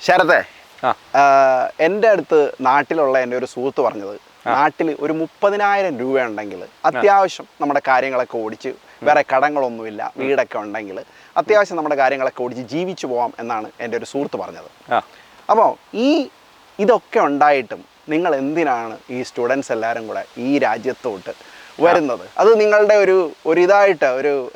ശരത്തെ, എൻ്റെ അടുത്ത് നാട്ടിലുള്ള എൻ്റെ ഒരു സുഹൃത്ത് പറഞ്ഞത്, നാട്ടിൽ ഒരു 30,000 രൂപ ഉണ്ടെങ്കിൽ അത്യാവശ്യം നമ്മുടെ കാര്യങ്ങളൊക്കെ ഓടിച്ച്, വേറെ കടങ്ങളൊന്നുമില്ല, വീടൊക്കെ ഉണ്ടെങ്കിൽ അത്യാവശ്യം നമ്മുടെ കാര്യങ്ങളൊക്കെ ഓടിച്ച് ജീവിച്ചു പോകാം എന്നാണ് എൻ്റെ ഒരു സുഹൃത്ത് പറഞ്ഞത്. അപ്പോൾ ഇതൊക്കെ ഉണ്ടായിട്ടും നിങ്ങൾ എന്തിനാണ് ഈ സ്റ്റുഡൻസ് എല്ലാവരും കൂടെ ഈ രാജ്യത്തോട്ട് വരുന്നത്? അത് നിങ്ങളുടെ ഒരു ഇതായിട്ട്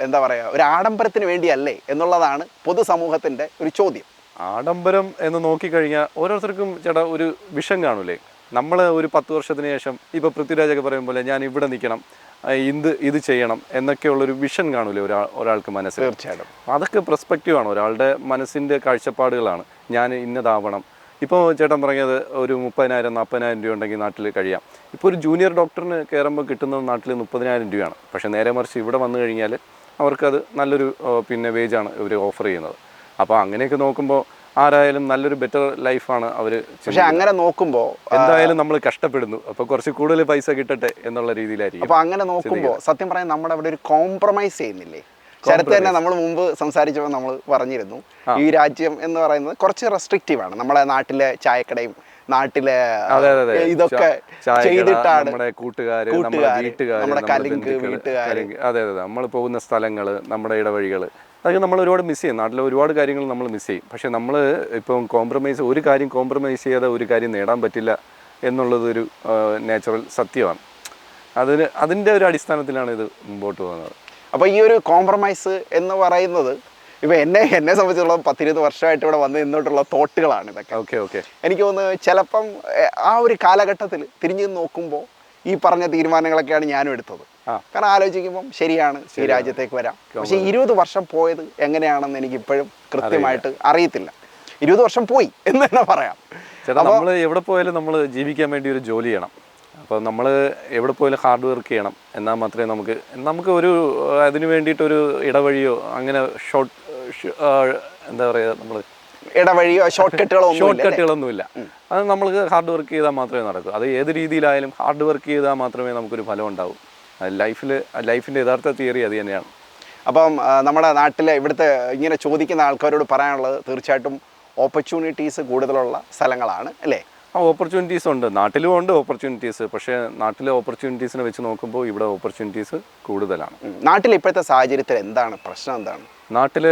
എന്താ പറയുക, ഒരു ആഡംബരത്തിന് വേണ്ടിയല്ലേ എന്നുള്ളതാണ് പൊതുസമൂഹത്തിൻ്റെ ഒരു ചോദ്യം. ആഡംബരം എന്ന് നോക്കിക്കഴിഞ്ഞാൽ ഓരോരുത്തർക്കും ചേട്ടാ ഒരു വിഷൻ കാണൂലേ. നമ്മൾ ഒരു 10 വർഷത്തിന് ശേഷം ഇപ്പോൾ പൃഥ്വിരാജൊക്കെ പറയും പോലെ ഞാൻ ഇവിടെ നിൽക്കണം, ഇത് ചെയ്യണം എന്നൊക്കെയുള്ളൊരു വിഷൻ കാണൂലേ ഒരാൾക്ക് മനസ്സിൽ. തീർച്ചയായിട്ടും അതൊക്കെ പെർസ്പെക്റ്റീവാണ്, ഒരാളുടെ മനസ്സിൻ്റെ കാഴ്ചപ്പാടുകളാണ്. ഞാൻ ഇന്നതാവണം. ഇപ്പോൾ ചേട്ടൻ പറഞ്ഞത് ഒരു 30,000-40,000 രൂപ ഉണ്ടെങ്കിൽ നാട്ടിൽ കഴിയാം. ഇപ്പോൾ ഒരു ജൂനിയർ ഡോക്ടറിന് കയറുമ്പോൾ കിട്ടുന്നത് നാട്ടിൽ 30,000 രൂപയാണ്. പക്ഷേ നേരെ മറിച്ച് ഇവിടെ വന്നു കഴിഞ്ഞാൽ അവർക്കത് നല്ലൊരു വേജാണ് ഇവർ ഓഫർ ചെയ്യുന്നത്. അപ്പോൾ അങ്ങനെയൊക്കെ നോക്കുമ്പോൾ ആരായാലും നല്ലൊരു ബെറ്റർ ലൈഫാണ് അവർ. പക്ഷേ അങ്ങനെ നോക്കുമ്പോൾ എന്തായാലും നമ്മൾ കഷ്ടപ്പെടുന്നു, അപ്പോൾ കുറച്ച് കൂടുതൽ പൈസ കിട്ടട്ടെ എന്നുള്ള രീതിയിലായിരിക്കും. അപ്പോൾ അങ്ങനെ നോക്കുമ്പോൾ സത്യം പറയാൻ നമ്മുടെ അവിടെ ഒരു കോംപ്രമൈസ് ചെയ്യുന്നില്ലേ? ശരത്ത് തന്നെ നമ്മൾ മുമ്പ് സംസാരിച്ചപ്പോൾ നമ്മൾ പറഞ്ഞിരുന്നു, ഈ രാജ്യം എന്ന് പറയുന്നത് കുറച്ച് റെസ്ട്രിക്റ്റീവ് ആണ്. നമ്മളെ നാട്ടിലെ ചായക്കടയും നാട്ടിലെ ഇതൊക്കെ ചെയ്തിട്ടാണ് നമ്മുടെ കൂട്ടുകാർ, നമ്മുടെ കലിങ്ക് വീട്ടുകാർ, അതെ നമ്മൾ പോകുന്ന സ്ഥലങ്ങൾ, നമ്മുടെ ഇടവഴികൾ, അതൊക്കെ നമ്മൾ ഒരുപാട് മിസ് ചെയ്യും. നാട്ടിലെ ഒരുപാട് കാര്യങ്ങൾ നമ്മൾ മിസ് ചെയ്യും. പക്ഷെ നമ്മൾ ഇപ്പം ഒരു കാര്യം കോംപ്രമൈസ് ചെയ്യാതെ ഒരു കാര്യം നേടാൻ പറ്റില്ല എന്നുള്ളതൊരു നാച്ചുറൽ സത്യമാണ്. അതിൻ്റെ ഒരു അടിസ്ഥാനത്തിലാണ് ഇത് മുമ്പോട്ട് പോകുന്നത്. അപ്പോൾ ഈ ഒരു കോംപ്രമൈസ് എന്ന് പറയുന്നത് ഇപ്പോൾ എന്നെ സംബന്ധിച്ചിടത്തോളം 10-20 വർഷമായിട്ട് ഇവിടെ വന്ന് നിന്നോട്ടുള്ള തോട്ടുകളാണ് ഇതൊക്കെ. ഓക്കെ എനിക്ക് തോന്നുന്നു ചിലപ്പം ആ ഒരു കാലഘട്ടത്തിൽ തിരിഞ്ഞു നോക്കുമ്പോൾ ഈ പറഞ്ഞ തീരുമാനങ്ങളൊക്കെയാണ് ഞാനും എടുത്തത്. കാരണം ആലോചിക്കുമ്പം ശരിയാണ്, ഈ രാജ്യത്തേക്ക് വരാം. പക്ഷേ 20 വർഷം പോയത് എങ്ങനെയാണെന്ന് എനിക്ക് ഇപ്പോഴും കൃത്യമായിട്ട് അറിയത്തില്ല. 20 വർഷം പോയി എന്ന് തന്നെ പറയാം. ചേട്ടാ, നമ്മൾ എവിടെ പോയാലും നമ്മൾ ജീവിക്കാൻ വേണ്ടി ഒരു ജോലി ചെയ്യണം. അപ്പോൾ നമ്മൾ എവിടെ പോയാലും ഹാർഡ് വർക്ക് ചെയ്യണം. എന്നാൽ മാത്രമേ നമുക്ക് ഒരു അതിന് വേണ്ടിയിട്ടൊരു ഇടവഴിയോ അങ്ങനെ എന്താ പറയുക, നമ്മൾ ഇടവഴിയോ ഷോർട്ട് കട്ടുകളൊന്നുമില്ല. അത് നമ്മൾക്ക് ഹാർഡ് വർക്ക് ചെയ്താൽ മാത്രമേ നടക്കൂ. അത് ഏത് രീതിയിലായാലും ഹാർഡ് വർക്ക് ചെയ്താൽ മാത്രമേ നമുക്കൊരു ഫലം ഉണ്ടാവൂ. ലൈഫിൻ്റെ യഥാർത്ഥ തിയറി അത് തന്നെയാണ്. അപ്പം നമ്മുടെ നാട്ടിലെ ഇവിടുത്തെ ഇങ്ങനെ ചോദിക്കുന്ന ആൾക്കാരോട് പറയാനുള്ളത്, തീർച്ചയായിട്ടും ഓപ്പർച്യൂണിറ്റീസ് കൂടുതലുള്ള സ്ഥലങ്ങളാണ് അല്ലേ? ഓപ്പർച്യൂണിറ്റീസ് ഉണ്ട്, നാട്ടിലും ഉണ്ട് ഓപ്പർച്യൂണിറ്റീസ്. പക്ഷേ നാട്ടിലെ ഓപ്പർച്യൂണിറ്റീസിനെ വെച്ച് നോക്കുമ്പോൾ ഇവിടെ ഓപ്പർച്യൂണിറ്റീസ് കൂടുതലാണ്. നാട്ടിൽ ഇപ്പോഴത്തെ സാഹചര്യത്തിൽ എന്താണ് പ്രശ്നം? എന്താണ് നാട്ടിൽ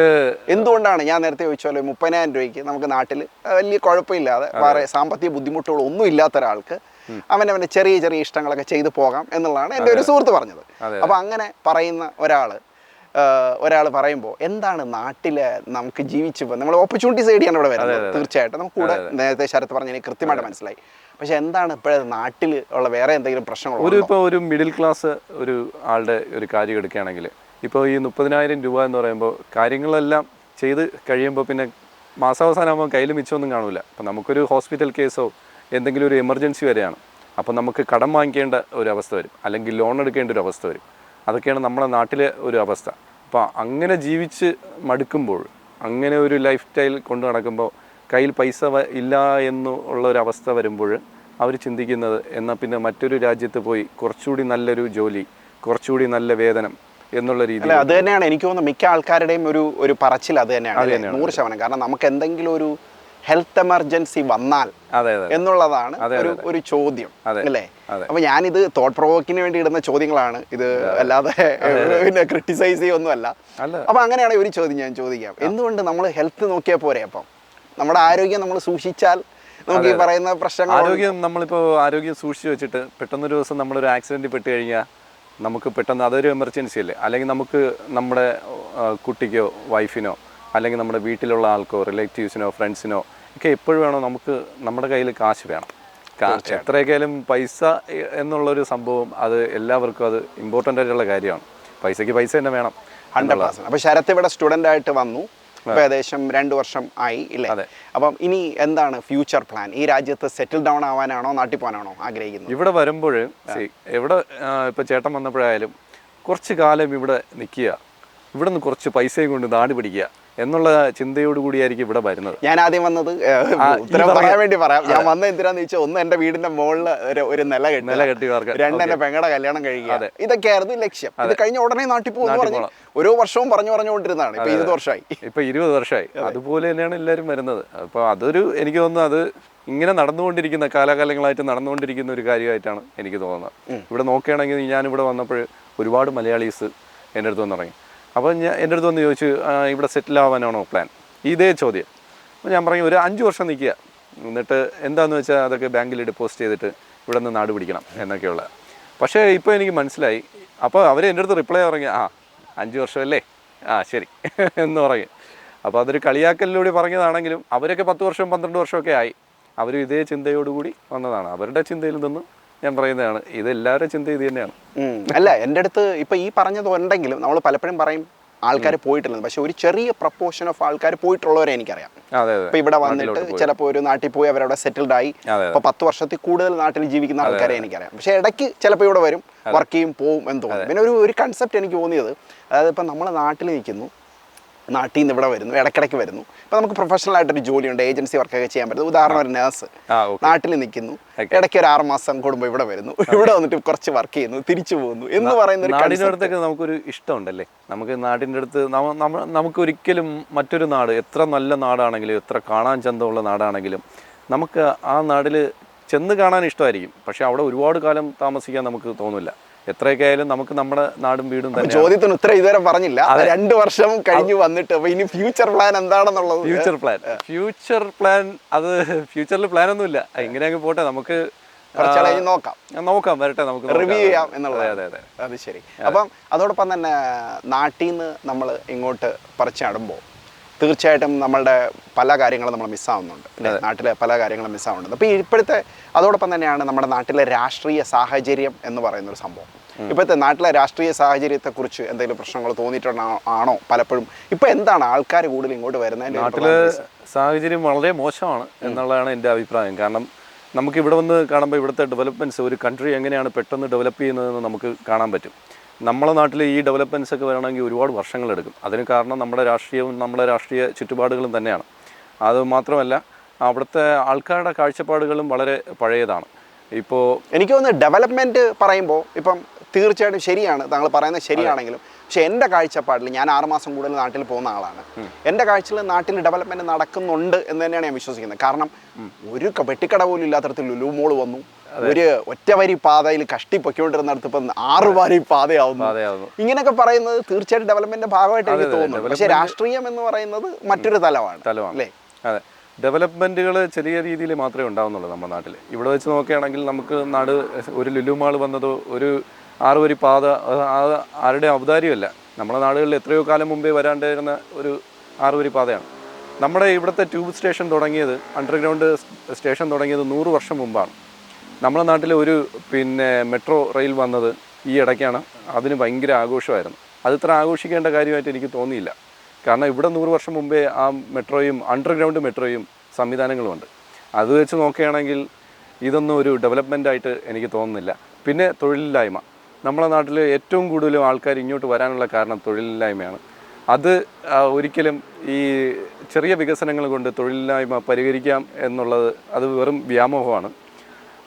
എന്തുകൊണ്ടാണ് ഞാൻ നേരത്തെ ചോദിച്ചാലും 30,000 രൂപയ്ക്ക് നമുക്ക് നാട്ടിൽ വലിയ കുഴപ്പമില്ലാതെ വേറെ സാമ്പത്തിക ബുദ്ധിമുട്ടുകളൊന്നും ഇല്ലാത്ത ഒരാൾക്ക് അവൻ്റെ ചെറിയ ചെറിയ ഇഷ്ടങ്ങളൊക്കെ ചെയ്തു പോകാം എന്നുള്ളതാണ് എൻ്റെ ഒരു സുഹൃത്ത് പറഞ്ഞത്. അപ്പോൾ അങ്ങനെ പറയുന്ന ഒരാൾ പറയുമ്പോൾ എന്താണ് നാട്ടിലെ നമുക്ക് ജീവിച്ചു നമ്മൾ ഓപ്പർച്യൂണിറ്റീസ് തേടിയാണ് ഇവിടെ വരുന്നത്. തീർച്ചയായിട്ടും നമുക്ക് കൂടെ നേരത്തെ ശരത്ത് പറഞ്ഞ എനിക്ക് കൃത്യമായിട്ട് മനസ്സിലായി. പക്ഷെ എന്താണ് ഇപ്പോഴത്തെ നാട്ടിൽ ഉള്ള വേറെ എന്തെങ്കിലും പ്രശ്നങ്ങൾ? ഇപ്പോൾ ഒരു മിഡിൽ ക്ലാസ് ഒരു ആളുടെ ഒരു കാര്യം എടുക്കുകയാണെങ്കിൽ, ഇപ്പോൾ ഈ 30,000 രൂപ എന്ന് പറയുമ്പോൾ കാര്യങ്ങളെല്ലാം ചെയ്ത് കഴിയുമ്പോൾ പിന്നെ മാസാവസാനമാകുമ്പോൾ കയ്യിൽ മിച്ചമൊന്നും കാണില്ല. അപ്പോൾ നമുക്കൊരു ഹോസ്പിറ്റൽ കേസോ എന്തെങ്കിലും ഒരു എമർജൻസി വരെയാണ്. അപ്പോൾ നമുക്ക് കടം വാങ്ങിക്കേണ്ട ഒരു അവസ്ഥ വരും, അല്ലെങ്കിൽ ലോൺ എടുക്കേണ്ട ഒരു അവസ്ഥ വരും. അതൊക്കെയാണ് നമ്മുടെ നാട്ടിലെ ഒരു അവസ്ഥ. അപ്പോൾ അങ്ങനെ ജീവിച്ച് മടുക്കുമ്പോൾ, അങ്ങനെ ഒരു ലൈഫ് സ്റ്റൈൽ കൊണ്ടു നടക്കുമ്പോൾ കയ്യിൽ പൈസ ഇല്ല എന്നുള്ള ഒരു അവസ്ഥ വരുമ്പോൾ അവർ ചിന്തിക്കുന്നത്, എന്നാൽ പിന്നെ മറ്റൊരു രാജ്യത്ത് പോയി കുറച്ചുകൂടി നല്ലൊരു ജോലി, കുറച്ചുകൂടി നല്ല വേതനം എന്നുള്ള രീതിയിൽ. അത് തന്നെയാണ് എനിക്ക് തോന്നുന്നത് മിക്ക ആൾക്കാരുടെയും ഒരു പറച്ചിൽ അത് തന്നെയാണ് 100%. കാരണം നമുക്ക് എന്തെങ്കിലും ഒരു ഹെൽത്ത് എമർജൻസി വന്നാൽ എന്നുള്ളതാണ് ഒരു ചോദ്യം അല്ലേ? അപ്പൊ ഞാനിത് തോട്ട് പ്രൊവോക്കിന് വേണ്ടി ഇടുന്ന ചോദ്യങ്ങളാണ് ഇത്, അല്ലാതെ പിന്നെ ക്രിട്ടിസൈസ് ചെയ്യൊന്നുമല്ല. അപ്പൊ അങ്ങനെയാണെങ്കിൽ ഒരു ചോദ്യം ഞാൻ ചോദിക്കാം, എന്തുകൊണ്ട് നമ്മൾ ഹെൽത്ത് നോക്കിയാൽ പോരെ? അപ്പം നമ്മുടെ ആരോഗ്യം നമ്മൾ സൂക്ഷിച്ചാൽ നമുക്ക് ഈ പറയുന്ന പ്രശ്നങ്ങൾ, ആരോഗ്യം സൂക്ഷിച്ചു വെച്ചിട്ട് പെട്ടെന്നൊരു ദിവസം നമ്മളൊരു ആക്സിഡന്റ് പെട്ട് കഴിഞ്ഞാൽ നമുക്ക് പെട്ടെന്ന് അതൊരു എമർജൻസി അല്ലേ? അല്ലെങ്കിൽ നമുക്ക് നമ്മുടെ കുട്ടിക്കോ വൈഫിനോ അല്ലെങ്കിൽ നമ്മുടെ വീട്ടിലുള്ള ആൾക്കോ റിലേറ്റീവ്സിനോ ഫ്രണ്ട്സിനോ ഒക്കെ എപ്പോഴും വേണോ നമുക്ക് നമ്മുടെ കയ്യിൽ കാശ് വേണം. എത്രയൊക്കെയാലും പൈസ എന്നുള്ളൊരു സംഭവം അത് എല്ലാവർക്കും അത് ഇമ്പോർട്ടൻ്റ് ആയിട്ടുള്ള കാര്യമാണ്. പൈസയ്ക്ക് പൈസ തന്നെ വേണം 100%. അപ്പോൾ ശരത്ത് ഇവിടെ സ്റ്റുഡൻ്റ് ആയിട്ട് വന്നു, ഇപ്പോൾ ഏകദേശം 2 വർഷം ആയി ഇല്ലേ? അപ്പം ഇനി എന്താണ് ഫ്യൂച്ചർ പ്ലാൻ? ഈ രാജ്യത്ത് സെറ്റിൽ ഡൗൺ ആവാനാണോ നാട്ടിൽ പോകാനാണോ ആഗ്രഹിക്കുന്നത്? ഇവിടെ വരുമ്പോൾ ഇപ്പോൾ ചേട്ടൻ വന്നപ്പോഴായാലും കുറച്ച് കാലം ഇവിടെ നിൽക്കുക, ഇവിടെ നിന്ന് കുറച്ച് പൈസയും കൊണ്ട് നാട് പിടിക്കുക എന്നുള്ള ചിന്തയോടുകൂടിയായിരിക്കും ഇവിടെ വരുന്നത്. ഞാൻ ആദ്യം വന്നത് ഉത്തരം പറയാൻ വേണ്ടി പറയാം. ഞാൻ വന്നത് എന്തിനാന്ന് വെച്ചാൽ, ഒന്ന് എന്റെ വീടിന്റെ മുകളിൽ ഒരു നില കെട്ടി, രണ്ട് എന്റെ പെങ്ങളുടെ കല്യാണം കഴിക്കുക, ഇതൊക്കെയായിരുന്നു ലക്ഷ്യം. ഇത് കഴിഞ്ഞ ഉടനെ നാട്ടിൽ പോകുന്നു പറഞ്ഞു ഓരോ വർഷവും പറഞ്ഞുകൊണ്ടിരുന്നതാണ്. ഇപ്പൊ 20 വർഷമായി. ഇപ്പൊ 20 വർഷമായി. അതുപോലെ തന്നെയാണ് എല്ലാവരും വരുന്നത്. അപ്പോൾ അതൊരു, എനിക്ക് തോന്നുന്നു അത് ഇങ്ങനെ നടന്നുകൊണ്ടിരിക്കുന്ന, കാലാകാലങ്ങളായിട്ട് നടന്നുകൊണ്ടിരിക്കുന്ന ഒരു കാര്യമായിട്ടാണ് എനിക്ക് തോന്നുന്നത്. ഇവിടെ നോക്കുകയാണെങ്കിൽ ഞാനിവിടെ വന്നപ്പോൾ ഒരുപാട് മലയാളീസ് എൻ്റെ അടുത്ത് വന്ന് തുടങ്ങി. അപ്പോൾ എൻ്റെ അടുത്ത് വന്ന് ചോദിച്ചു, ഇവിടെ സെറ്റിൽ ആവാനാണോ പ്ലാൻ? ഇതേ ചോദ്യം. അപ്പോൾ ഞാൻ പറഞ്ഞു, ഒരു 5 വർഷം നിൽക്കുക, എന്നിട്ട് എന്താണെന്ന് വെച്ചാൽ അതൊക്കെ ബാങ്കിൽ ഡെപ്പോസിറ്റ് ചെയ്തിട്ട് ഇവിടെ നിന്ന് നാട് പിടിക്കണം എന്നൊക്കെയുള്ള. പക്ഷേ ഇപ്പോൾ എനിക്ക് മനസ്സിലായി. അപ്പോൾ അവർ എൻ്റെ അടുത്ത് റിപ്ലൈ പറഞ്ഞു, 5 വർഷമല്ലേ, ശരി എന്ന് പറയും. അപ്പോൾ അതൊരു കളിയാക്കലിലൂടെ പറഞ്ഞതാണെങ്കിലും അവരൊക്കെ 10 വർഷം 12 വർഷമൊക്കെ ആയി. അവരും ഇതേ ചിന്തയോടുകൂടി വന്നതാണ്. അവരുടെ ചിന്തയിൽ നിന്ന് ഞാൻ പറയുന്നതാണ്, ഇത് എല്ലാവരുടെ ചിന്ത ഇത് തന്നെയാണ്. അല്ല, എൻ്റെ അടുത്ത് ഇപ്പം ഈ പറഞ്ഞതുണ്ടെങ്കിലും നമ്മൾ പലപ്പോഴും പറയും ആൾക്കാർ പോയിട്ടില്ലെന്ന്. പക്ഷെ ഒരു ചെറിയ പ്രപ്പോർഷൻ ഓഫ് ആൾക്കാർ പോയിട്ടുള്ളവരെ എനിക്കറിയാം. ഇപ്പൊ ഇവിടെ വന്നിട്ട് ചിലപ്പോൾ ഒരു നാട്ടിൽ പോയി അവരവിടെ സെറ്റിൽഡ് ആയി, ഇപ്പൊ 10 വർഷത്തിൽ കൂടുതൽ നാട്ടിൽ ജീവിക്കുന്ന ആൾക്കാരെ എനിക്കറിയാം. പക്ഷെ ഇടയ്ക്ക് ചിലപ്പോൾ ഇവിടെ വരും, വർക്ക് ചെയ്യും, പോവും എന്ന് തോന്നും. പിന്നെ ഒരു കൺസെപ്റ്റ് എനിക്ക് തോന്നിയത്, അതായത് ഇപ്പം നമ്മൾ നാട്ടിൽ നിൽക്കുന്നു, നാട്ടിൽ നിന്ന് ഇവിടെ വരുന്നു, ഇടയ്ക്കിടയ്ക്ക് വരുന്നു. ഇപ്പം നമുക്ക് പ്രൊഫഷണൽ ആയിട്ടൊരു ജോലിയുണ്ട്, ഏജൻസി വർക്കൊക്കെ ചെയ്യാൻ പറ്റും. ഉദാഹരണം, ഒരു നേഴ്സ് നാട്ടിൽ നിൽക്കുന്നു, ഇടയ്ക്ക് ഒരു 6 മാസം കൂടുമ്പോൾ ഇവിടെ വരുന്നു, ഇവിടെ വന്നിട്ട് കുറച്ച് വർക്ക് ചെയ്യുന്നു, തിരിച്ചു പോകുന്നു എന്ന് പറയുന്ന നാടിൻ്റെ അടുത്തൊക്കെ നമുക്കൊരു ഇഷ്ടമുണ്ടല്ലേ. നമുക്ക് നാടിൻ്റെ അടുത്ത് നമുക്കൊരിക്കലും മറ്റൊരു നാട് എത്ര നല്ല നാടാണെങ്കിലും, എത്ര കാണാൻ ചന്തമുള്ള നാടാണെങ്കിലും, നമുക്ക് ആ നാട്ടിൽ ചെന്ന് കാണാൻ ഇഷ്ടമായിരിക്കും. പക്ഷെ അവിടെ ഒരുപാട് കാലം താമസിക്കാൻ നമുക്ക് തോന്നില്ല. എത്രയൊക്കെ ആയാലും നമുക്ക് നമ്മുടെ നാടും വീടും തന്നെ. ചോദ്യത്തിന് ഉത്തരം ഇതുവരെ പറഞ്ഞില്ല. 2 വർഷം കഴിഞ്ഞു വന്നിട്ട് ഇനി ഫ്യൂച്ചർ പ്ലാൻ എന്താണെന്നുള്ളത്. ഫ്യൂച്ചർ പ്ലാൻ അത് ഫ്യൂച്ചറിൽ പ്ലാൻ ഒന്നുമില്ല. ഇങ്ങനെയൊക്കെ പോട്ടെ, നമുക്ക് നോക്കാം, വരട്ടെ, നമുക്ക് റിവ്യൂ ചെയ്യാം എന്നുള്ളത്. അത് ശരി. അപ്പം അതോടൊപ്പം തന്നെ നാട്ടിൽ നിന്ന് നമ്മൾ ഇങ്ങോട്ട് പറിച്ച് നടുമ്പോൾ തീർച്ചയായിട്ടും നമ്മളുടെ പല കാര്യങ്ങളും നമ്മൾ മിസ്സാവുന്നുണ്ട്. നാട്ടിലെ പല കാര്യങ്ങളും മിസ്സാവുന്നുണ്ട്. അപ്പോൾ ഇപ്പോഴത്തെ അതോടൊപ്പം തന്നെയാണ് നമ്മുടെ നാട്ടിലെ രാഷ്ട്രീയ സാഹചര്യം എന്ന് പറയുന്ന ഒരു സംഭവം. ഇപ്പോഴത്തെ നാട്ടിലെ രാഷ്ട്രീയ സാഹചര്യത്തെക്കുറിച്ച് എന്തെങ്കിലും പ്രശ്നങ്ങൾ തോന്നിയിട്ടുണ്ടോ പലപ്പോഴും? ഇപ്പൊ എന്താണ് ആൾക്കാർ കൂടുതൽ ഇങ്ങോട്ട് വരുന്നത്? നാട്ടിലെ സാഹചര്യം വളരെ മോശമാണ് എന്നുള്ളതാണ് എൻ്റെ അഭിപ്രായം. കാരണം നമുക്ക് ഇവിടെ വന്ന് കാണുമ്പോൾ ഇവിടുത്തെ ഡെവലപ്മെൻറ്റ്സ്, ഒരു കൺട്രി എങ്ങനെയാണ് പെട്ടെന്ന് ഡെവലപ്പ് ചെയ്യുന്നതെന്ന് നമുക്ക് കാണാൻ പറ്റും. നമ്മളെ നാട്ടിൽ ഈ ഡെവലപ്മെൻറ്റ്സ് ഒക്കെ വരണമെങ്കിൽ ഒരുപാട് വർഷങ്ങളെടുക്കും. അതിന് കാരണം നമ്മുടെ രാഷ്ട്രീയവും നമ്മുടെ രാഷ്ട്രീയ ചുറ്റുപാടുകളും തന്നെയാണ്. അത് മാത്രമല്ല അവിടുത്തെ ആൾക്കാരുടെ കാഴ്ചപ്പാടുകളും വളരെ പഴയതാണ്. ഇപ്പോൾ എനിക്ക് തോന്നുന്നു ഡെവലപ്മെൻറ്റ് പറയുമ്പോൾ ഇപ്പം തീർച്ചയായിട്ടും ശരിയാണ്, താങ്കൾ പറയുന്നത് ശരിയാണെങ്കിലും, പക്ഷെ എൻ്റെ കാഴ്ചപ്പാടിൽ, ഞാൻ 6 മാസം കൂടുതൽ നാട്ടിൽ പോകുന്ന ആളാണ്. എൻ്റെ കാഴ്ചയിൽ നാട്ടിൽ ഡെവലപ്മെൻറ്റ് നടക്കുന്നുണ്ട് എന്ന് തന്നെയാണ് ഞാൻ വിശ്വസിക്കുന്നത്. കാരണം ഒരു വെട്ടിക്കട പോലും ഇല്ലാത്തടത്ത് ലുലു മോൾ വന്നു, ഒരു ഒറ്റവരി പാതയിൽ കഷ്ടിപ്പൊക്കൊണ്ടിരുന്നിടത്ത് ഇപ്പം 6 വരി പാതയാവുന്നു. ഇങ്ങനെയൊക്കെ പറയുന്നത് തീർച്ചയായിട്ടും ഡെവലപ്മെന്റിന്റെ ഭാഗമായിട്ട് എനിക്ക് തോന്നുന്നു. പക്ഷെ രാഷ്ട്രീയം എന്ന് പറയുന്നത് മറ്റൊരു തലമാണ് അല്ലേ? അതെ, ഡെവലപ്മെന്റുകൾ ചെറിയ രീതിയിൽ മാത്രമേ ഉണ്ടാവുന്നുള്ളൂ നമ്മുടെ നാട്ടിൽ. ഇവിടെ വെച്ച് നോക്കുകയാണെങ്കിൽ നമുക്ക് നാട് ഒരു ലുലു മാൾ വന്നതോ ഒരു 6 വരി പാത ആരുടെ ഔദാര്യമല്ല. നമ്മുടെ നാടുകളിൽ എത്രയോ കാലം മുമ്പേ വരാണ്ടിരുന്ന ഒരു 6 വരി പാതയാണ്. നമ്മുടെ ഇവിടുത്തെ ട്യൂബ് സ്റ്റേഷൻ തുടങ്ങിയത്, അണ്ടർഗ്രൗണ്ട് സ്റ്റേഷൻ തുടങ്ങിയത് 100 വർഷം മുമ്പാണ്. നമ്മുടെ നാട്ടിൽ ഒരു മെട്രോ റെയിൽ വന്നത് ഈ ഇടയ്ക്കാണ്. അതിന് ഭയങ്കര ആഘോഷമായിരുന്നു. അത് ഇത്ര ആഘോഷിക്കേണ്ട കാര്യമായിട്ട് എനിക്ക് തോന്നിയില്ല. കാരണം ഇവിടെ 100 വർഷം മുമ്പേ ആ മെട്രോയും അണ്ടർഗ്രൗണ്ട് മെട്രോയും സംവിധാനങ്ങളുമുണ്ട്. അത് വെച്ച് നോക്കുകയാണെങ്കിൽ ഇതൊന്നും ഒരു ഡെവലപ്മെൻ്റായിട്ട് എനിക്ക് തോന്നുന്നില്ല. പിന്നെ തൊഴിലില്ലായ്മ, നമ്മുടെ നാട്ടിൽ ഏറ്റവും കൂടുതലും ആൾക്കാർ ഇങ്ങോട്ട് വരാനുള്ള കാരണം തൊഴിലില്ലായ്മയാണ്. അത് ഒരിക്കലും ഈ ചെറിയ വികസനങ്ങൾ കൊണ്ട് തൊഴിലില്ലായ്മ പരിഹരിക്കാം എന്നുള്ളത് അത് വെറും വ്യാമോഹമാണ്.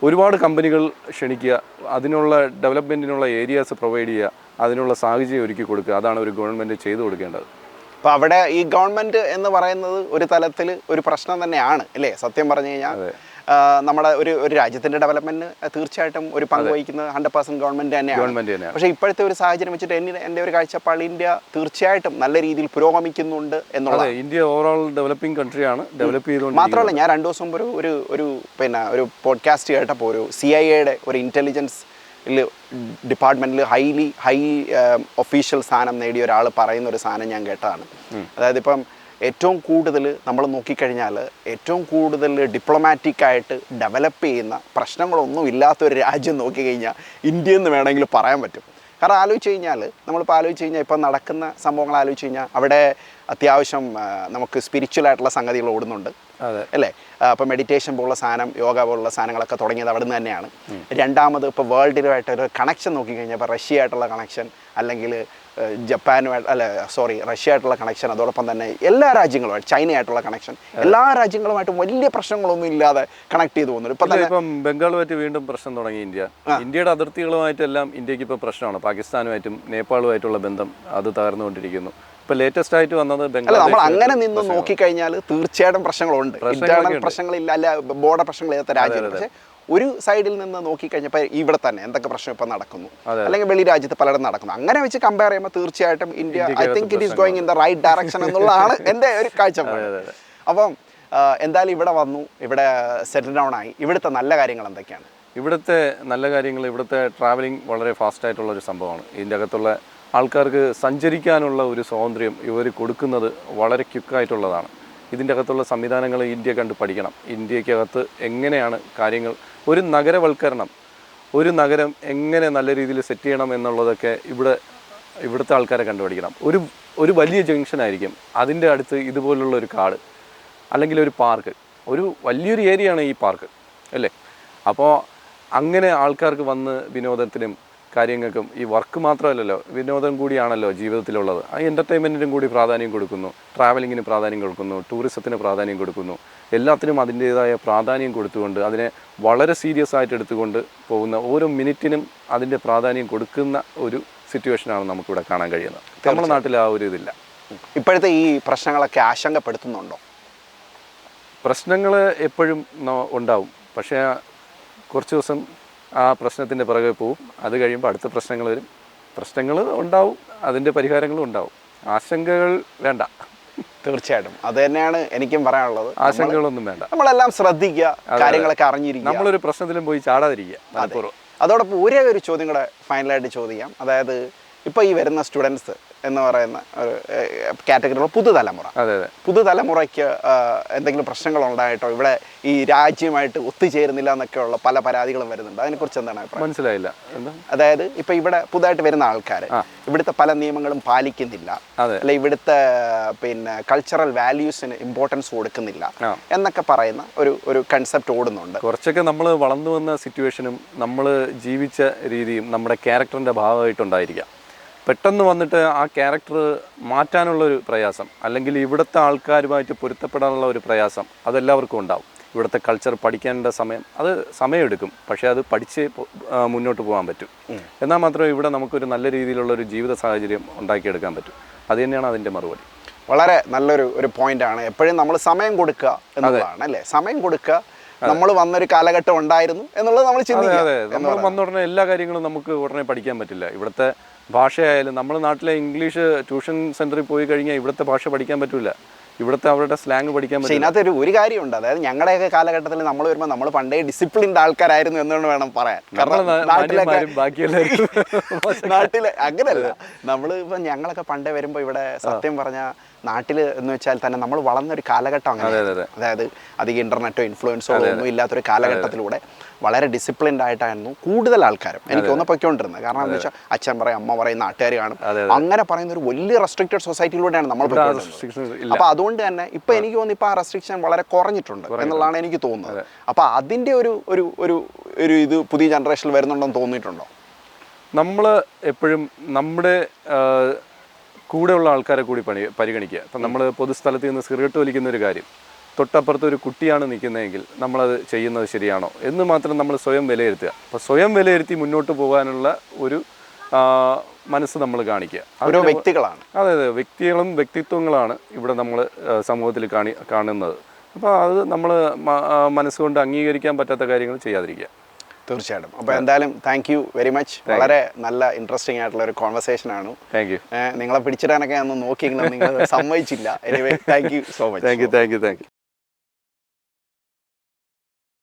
ഒരുപാട് കമ്പനികൾ ക്ഷണിക്കുക, അതിനുള്ള ഡെവലപ്മെൻറ്റിനുള്ള ഏരിയാസ് പ്രൊവൈഡ് ചെയ്യുക, അതിനുള്ള സാഹചര്യം ഒരുക്കി കൊടുക്കുക. അതാണ് ഒരു ഗവൺമെൻറ് ചെയ്തു കൊടുക്കേണ്ടത്. അപ്പോൾ അവിടെ ഈ ഗവൺമെൻറ് എന്ന് പറയുന്നത് ഒരു തലത്തിൽ ഒരു പ്രശ്നം തന്നെയാണ് അല്ലേ? സത്യം പറഞ്ഞു കഴിഞ്ഞാൽ നമ്മുടെ ഒരു രാജ്യത്തിൻ്റെ ഡെവലപ്മെൻറ്റിന് തീർച്ചയായിട്ടും ഒരു പങ്ക് വഹിക്കുന്നത് 100% ഗവൺമെൻറ് തന്നെയാണ്. പക്ഷേ ഇപ്പോഴത്തെ ഒരു സാഹചര്യം വെച്ചിട്ട് എൻ്റെ ഒരു കാഴ്ചപ്പാട് ഇന്ത്യ തീർച്ചയായിട്ടും നല്ല രീതിയിൽ പുരോഗമിക്കുന്നുണ്ട് എന്നുള്ളത്. ഇന്ത്യ ഓവറോൾ ഡെവലപ്പിംഗ് കൺട്രിയാണ്, ഡെവലപ്പ് ചെയ്തുകൊണ്ട്. മാത്രമല്ല, ഞാൻ 2 ദിവസം മുമ്പ് ഒരു പോഡ്കാസ്റ്റ് കേട്ടപ്പോൾ ഒരു CIA ഒരു ഇൻ്റലിജൻസ് ഡിപ്പാർട്ട്മെൻറ്റിൽ ഹൈ ഒഫീഷ്യൽ സ്ഥാനം നേടിയ ഒരാൾ പറയുന്ന ഒരു സാധനം ഞാൻ കേട്ടതാണ്. അതായത് ഇപ്പം ഏറ്റവും കൂടുതൽ നമ്മൾ നോക്കിക്കഴിഞ്ഞാൽ ഏറ്റവും കൂടുതൽ ഡിപ്ലോമാറ്റിക്കായിട്ട് ഡെവലപ്പ് ചെയ്യുന്ന പ്രശ്നങ്ങളൊന്നും ഇല്ലാത്തൊരു രാജ്യം നോക്കിക്കഴിഞ്ഞാൽ ഇന്ത്യ എന്ന് വേണമെങ്കിൽ പറയാൻ പറ്റും. കാരണം ആലോചിച്ച് കഴിഞ്ഞാൽ നമ്മളിപ്പോൾ ആലോചിച്ച് കഴിഞ്ഞാൽ ഇപ്പം നടക്കുന്ന സംഭവങ്ങൾ ആലോചിച്ച് കഴിഞ്ഞാൽ അവിടെ അത്യാവശ്യം നമുക്ക് സ്പിരിച്വൽ ആയിട്ടുള്ള സംഗതികൾ ഓടുന്നുണ്ട്. അല്ലേ? അപ്പോൾ മെഡിറ്റേഷൻ പോലുള്ള സാധനം, യോഗ പോലുള്ള സാധനങ്ങളൊക്കെ തുടങ്ങിയത് അവിടെ നിന്ന് തന്നെയാണ്. രണ്ടാമത് ഇപ്പോൾ വേൾഡിലുമായിട്ടൊരു കണക്ഷൻ നോക്കിക്കഴിഞ്ഞാൽ ഇപ്പോൾ റഷ്യ ആയിട്ടുള്ള കണക്ഷൻ, അല്ലെങ്കിൽ ജപ്പാനുമായിട്ട് റഷ്യ ആയിട്ടുള്ള കണക്ഷൻ, അതോടൊപ്പം തന്നെ എല്ലാ രാജ്യങ്ങളുമായിട്ട്, ചൈനയായിട്ടുള്ള കണക്ഷൻ, എല്ലാ രാജ്യങ്ങളുമായിട്ടും വലിയ പ്രശ്നങ്ങളൊന്നും ഇല്ലാതെ കണക്ട് ചെയ്ത് പോകുന്നു. ഇപ്പം ബംഗാളുമായിട്ട് വീണ്ടും പ്രശ്നം തുടങ്ങി ഇന്ത്യയുടെ അതിർത്തികളുമായിട്ടെല്ലാം ഇന്ത്യക്ക് ഇപ്പോൾ പ്രശ്നമാണ്. പാകിസ്ഥാനുമായിട്ടും നേപ്പാളുമായിട്ടുള്ള ബന്ധം അത് തകർന്നുകൊണ്ടിരിക്കുന്നു. ഇപ്പൊ ലേറ്റസ്റ്റ് ആയിട്ട് വന്നത് നമ്മൾ അങ്ങനെ നിന്ന് നോക്കിക്കഴിഞ്ഞാൽ തീർച്ചയായിട്ടും പ്രശ്നങ്ങളുണ്ട്. ഇന്റേണൽ പ്രശ്നങ്ങളില്ല, അല്ല ബോർഡർ പ്രശ്നങ്ങളില്ലാത്ത രാജ്യം. പക്ഷേ ഒരു സൈഡിൽ നിന്ന് നോക്കിക്കഴിഞ്ഞപ്പോൾ ഇവിടെ തന്നെ എന്തൊക്കെ പ്രശ്നം ഇപ്പം നടക്കുന്നു, അല്ലെങ്കിൽ വെളി രാജ്യത്ത് പലയിടം നടക്കുന്നു. അങ്ങനെ വെച്ച് കമ്പയർ ചെയ്യുമ്പോൾ തീർച്ചയായിട്ടും India, I think it is going in the right direction എന്നുള്ളതാണ് എൻ്റെ ഒരു കാഴ്ചപ്പാട്. അപ്പം എന്തായാലും ഇവിടെ വന്നു, ഇവിടെ സെറ്റിൽ ഡൗൺ ആയി. ഇവിടുത്തെ നല്ല കാര്യങ്ങൾ എന്തൊക്കെയാണ്? ഇവിടുത്തെ നല്ല കാര്യങ്ങൾ, ഇവിടുത്തെ ട്രാവലിംഗ് വളരെ ഫാസ്റ്റ് ആയിട്ടുള്ള ഒരു സംഭവമാണ്. ഇതിൻ്റെ അകത്തുള്ള ആൾക്കാർക്ക് സഞ്ചരിക്കാനുള്ള ഒരു സ്വാതന്ത്ര്യം ഇവർ കൊടുക്കുന്നത് വളരെ ക്വിക്കായിട്ടുള്ളതാണ്. ഇതിൻ്റെ അകത്തുള്ള സംവിധാനങ്ങൾ ഇന്ത്യ കണ്ട് പഠിക്കണം. ഇന്ത്യക്കകത്ത് എങ്ങനെയാണ് കാര്യങ്ങൾ, ഒരു നഗരവൽക്കരണം, ഒരു നഗരം എങ്ങനെ നല്ല രീതിയിൽ സെറ്റ് ചെയ്യണം എന്നുള്ളതൊക്കെ ഇവിടുത്തെ ആൾക്കാരെ കണ്ടുപിടിക്കണം. ഒരു വലിയ ജംഗ്ഷൻ ആയിരിക്കും, അതിൻ്റെ അടുത്ത് ഇതുപോലുള്ള ഒരു കാട് അല്ലെങ്കിൽ ഒരു പാർക്ക്, ഒരു വലിയൊരു ഏരിയയാണ് ഈ പാർക്ക്, അല്ലേ? അപ്പോൾ അങ്ങനെ ആൾക്കാർക്ക് വന്ന് വിനോദത്തിനും കാര്യങ്ങൾക്കും, ഈ വർക്ക് മാത്രമല്ലല്ലോ, വിനോദം കൂടിയാണല്ലോ ജീവിതത്തിലുള്ളത്. ആ എൻ്റർടൈൻമെൻറ്റിനും കൂടി പ്രാധാന്യം കൊടുക്കുന്നു, ട്രാവലിങ്ങിന് പ്രാധാന്യം കൊടുക്കുന്നു, ടൂറിസത്തിന് പ്രാധാന്യം കൊടുക്കുന്നു. എല്ലാത്തിനും അതിൻ്റേതായ പ്രാധാന്യം കൊടുത്തുകൊണ്ട് അതിനെ വളരെ സീരിയസ് ആയിട്ട് എടുത്തുകൊണ്ട് പോകുന്ന, ഓരോ മിനിറ്റിനും അതിൻ്റെ പ്രാധാന്യം കൊടുക്കുന്ന ഒരു സിറ്റുവേഷനാണ് നമുക്കിവിടെ കാണാൻ കഴിയുന്നത്. നമ്മുടെ നാട്ടിൽ ആ ഒരു ഇതില്ല. ഇപ്പോഴത്തെ ഈ പ്രശ്നങ്ങളൊക്കെ ആശങ്കപ്പെടുത്തുന്നുണ്ടോ? പ്രശ്നങ്ങൾ എപ്പോഴും ഉണ്ടാവും. പക്ഷേ കുറച്ച് ദിവസം ആ പ്രശ്നത്തിൻ്റെ പുറകെ പോവും. അത് കഴിയുമ്പോൾ അടുത്ത പ്രശ്നങ്ങൾ വരും. പ്രശ്നങ്ങൾ ഉണ്ടാവും, അതിൻ്റെ പരിഹാരങ്ങളും ഉണ്ടാവും. ആശങ്കകൾ വേണ്ട. തീർച്ചയായിട്ടും അത് തന്നെയാണ് എനിക്കും പറയാനുള്ളത്. ആശങ്കകളൊന്നും വേണ്ട. നമ്മളെല്ലാം ശ്രദ്ധിക്കുക, കാര്യങ്ങളൊക്കെ അറിഞ്ഞിരിക്കുക. നമ്മളൊരു പ്രശ്നത്തിലും പോയി ചാടാതിരിക്കുക. അതോടൊപ്പം ഒരേ ഒരു ചോദ്യം കൂടെ ഫൈനലായിട്ട് ചോദിക്കാം. അതായത് ഇപ്പോൾ ഈ വരുന്ന സ്റ്റുഡൻസ് എന്ന് പറയുന്ന ഒരു കാറ്റഗറിയിലുള്ള പുതുതലമുറയ്ക്ക് എന്തെങ്കിലും പ്രശ്നങ്ങൾ ഉണ്ടായിട്ടോ, ഇവിടെ ഈ രാജ്യമായിട്ട് ഒത്തുചേരുന്നില്ല എന്നൊക്കെയുള്ള പല പരാതികളും വരുന്നുണ്ട്. അതിനെക്കുറിച്ച് എന്താണ് അഭിപ്രായം? മനസ്സിലായില്ല. അതായത് ഇപ്പം ഇവിടെ പുതുതായിട്ട് വരുന്ന ആൾക്കാർ ഇവിടുത്തെ പല നിയമങ്ങളും പാലിക്കുന്നില്ല, അല്ലെ ഇവിടുത്തെ കൾച്ചറൽ വാല്യൂസിന് ഇമ്പോർട്ടൻസ് കൊടുക്കുന്നില്ല എന്നൊക്കെ പറയുന്ന ഒരു കൺസെപ്റ്റ് ഓടുന്നുണ്ട്. കുറച്ചൊക്കെ നമ്മൾ വളർന്നു വന്ന സിറ്റുവേഷനും നമ്മൾ ജീവിച്ച രീതിയും നമ്മുടെ ക്യാരക്ടറിൻ്റെ ഭാഗമായിട്ടുണ്ടായിരിക്കാം. പെട്ടെന്ന് വന്നിട്ട് ആ ക്യാരക്ടർ മാറ്റാനുള്ളൊരു പ്രയാസം, അല്ലെങ്കിൽ ഇവിടുത്തെ ആൾക്കാരുമായിട്ട് പൊരുത്തപ്പെടാനുള്ള ഒരു പ്രയാസം അതെല്ലാവർക്കും ഉണ്ടാവും. ഇവിടുത്തെ കൾച്ചർ പഠിക്കേണ്ട അത് സമയമെടുക്കും, പക്ഷേ അത് പഠിച്ച് മുന്നോട്ട് പോകാൻ പറ്റും. എന്നാൽ മാത്രമേ ഇവിടെ നമുക്കൊരു നല്ല രീതിയിലുള്ള ഒരു ജീവിത സാഹചര്യം ഉണ്ടാക്കിയെടുക്കാൻ പറ്റും. അത് തന്നെയാണ് അതിൻ്റെ മറുപടി. വളരെ നല്ലൊരു പോയിന്റാണ്. എപ്പോഴും നമ്മൾ സമയം കൊടുക്കുക എന്നുള്ളതാണ്, അല്ലേ? സമയം കൊടുക്കുക. നമ്മൾ വന്നൊരു കാലഘട്ടം ഉണ്ടായിരുന്നു എന്നുള്ളത് നമ്മൾ ചിന്തിക്കുക. നമ്മൾ വന്ന ഉടനെ എല്ലാ കാര്യങ്ങളും നമുക്ക് ഉടനെ പഠിക്കാൻ പറ്റില്ല. ഇവിടുത്തെ ഭാഷയായാലും, നമ്മുടെ നാട്ടിലെ ഇംഗ്ലീഷ് ട്യൂഷൻ സെൻറ്ററിൽ പോയി കഴിഞ്ഞാൽ ഇവിടുത്തെ ഭാഷ പഠിക്കാൻ പറ്റില്ല. ഇവിടുത്തെ അവരുടെ സ്ലാങ് പഠിക്കാൻ പറ്റും. ഇതിനകത്ത് ഒരു കാര്യമുണ്ട്. അതായത് ഞങ്ങളുടെയൊക്കെ കാലഘട്ടത്തിൽ നമ്മൾ വരുമ്പോൾ നമ്മൾ പണ്ടേ ഡിസിപ്ലിൻഡ് ആൾക്കാരായിരുന്നു എന്നുകൊണ്ട് വേണം പറയാൻ. നാട്ടിലെ അങ്ങനെയല്ല. നമ്മൾ ഇപ്പം ഞങ്ങളൊക്കെ പണ്ടേ വരുമ്പോൾ ഇവിടെ സത്യം പറഞ്ഞാൽ നാട്ടിൽ എന്ന് വെച്ചാൽ തന്നെ നമ്മൾ വളർന്നൊരു കാലഘട്ടം അങ്ങനെ. അതായത് അധികം ഇന്റർനെറ്റോ ഇൻഫ്ലുവൻസോ ഒന്നും ഇല്ലാത്തൊരു കാലഘട്ടത്തിലൂടെ വളരെ ഡിസിപ്ലിൻഡ് ആയിട്ടായിരുന്നു കൂടുതൽ ആൾക്കാരും എനിക്ക് ഒന്ന് പൊയ്ക്കൊണ്ടിരുന്നത്. കാരണം എന്ന് വെച്ചാൽ അച്ഛൻ പറയും, അമ്മ പറയും, നാട്ടുകാർ കാണും, അങ്ങനെ പറയുന്ന ഒരു വലിയ റെസ്ട്രിക്റ്റഡ് സൊസൈറ്റിയിലൂടെയാണ് നമ്മൾ പൊയ്ക്കൊണ്ടിരുന്നത്. അപ്പോൾ അതുകൊണ്ട് തന്നെ ഇപ്പം എനിക്ക് തോന്നുന്നു ഇപ്പം ആ റെസ്ട്രിക്ഷൻ വളരെ കുറഞ്ഞിട്ടുണ്ട് എന്നുള്ളതാണ് എനിക്ക് തോന്നുന്നത്. അപ്പോൾ അതിൻ്റെ ഒരു ഇത് പുതിയ ജനറേഷനിൽ വരുന്നുണ്ടെന്ന് തോന്നിയിട്ടുണ്ടോ? നമ്മൾ എപ്പോഴും നമ്മുടെ കൂടെയുള്ള ആൾക്കാരെ കൂടി പരിഗണിക്കുക. ഇപ്പം നമ്മൾ പൊതുസ്ഥലത്ത് നിന്ന് സിഗരറ്റ് വലിക്കുന്ന ഒരു കാര്യം, തൊട്ടപ്പുറത്ത് ഒരു കുട്ടിയാണ് നിൽക്കുന്നതെങ്കിൽ നമ്മളത് ചെയ്യുന്നത് ശരിയാണോ എന്ന് മാത്രം നമ്മൾ സ്വയം വിലയിരുത്തുക. അപ്പോൾ സ്വയം വിലയിരുത്തി മുന്നോട്ട് പോകാനുള്ള ഒരു മനസ്സ് നമ്മൾ കാണിക്കുക. ഓരോ വ്യക്തികളാണ്. അതെ, വ്യക്തികളും വ്യക്തിത്വങ്ങളാണ് ഇവിടെ നമ്മൾ സമൂഹത്തിൽ കാണുന്നത്. അപ്പോൾ അത് നമ്മൾ മനസ്സുകൊണ്ട് അംഗീകരിക്കാൻ പറ്റാത്ത കാര്യങ്ങൾ ചെയ്യാതിരിക്കുക. തീർച്ചയായിട്ടും. അപ്പോൾ എന്തായാലും താങ്ക് യു വെരി മച്ച്. വളരെ നല്ല ഇൻട്രസ്റ്റിംഗ് ആയിട്ടുള്ള ഒരു കോൺവെർസേഷൻ ആണ്. Thank you. നിങ്ങളെ പിടിച്ചിടാനൊക്കെ ഒന്ന് നോക്കിയെങ്കിലും നിങ്ങൾ സമ്മതിച്ചില്ല. Anyway thank you so much. Thank you.